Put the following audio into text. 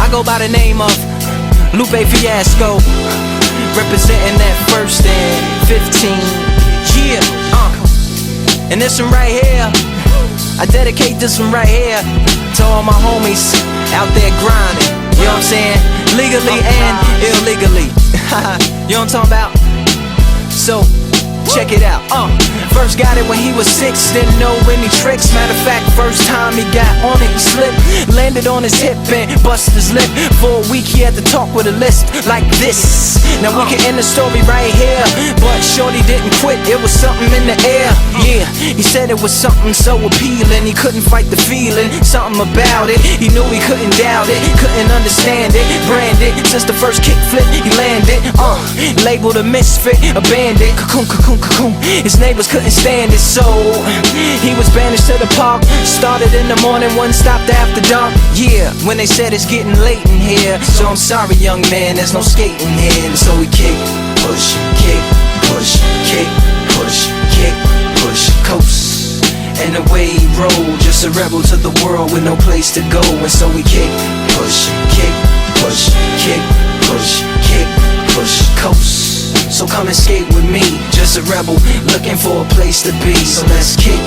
I go by the name of Lupe Fiasco, representing that first and 15. Yeah, and this one right here, I dedicate this one right here to all my homies out there grinding. You know what I'm saying? Legally and illegally. You know what I'm talking about? So, check it out. First got it when he was 6, didn't know any tricks. Matter of fact, first time he got on it, he slipped, landed on his hip and busted his lip. For a week he had to talk with a lisp like this. Now we can end the story right here, but shorty didn't quit, it was something in the air. Yeah, he said it was something so appealing, he couldn't fight the feeling, something about it. He knew he couldn't doubt it, couldn't understand it. Branded, since the first kick flip he landed. Labeled a misfit, a bandit. Cocoon, cocoon, cocoon. His neighbors couldn't stand it, so he was banished to the park. Started in the morning, one stopped after dark. Yeah, when they said it's getting late in here, so I'm sorry young man, there's no skating here. And so we kick, push, kick, push, kick, push, kick, push, coast. And away he rolled, just a rebel to the world with no place to go. And so we kick, push, kick, push, kick, push, kick, push, coast. So come and skate with me, just a rebel looking for a place to be. So let's kick.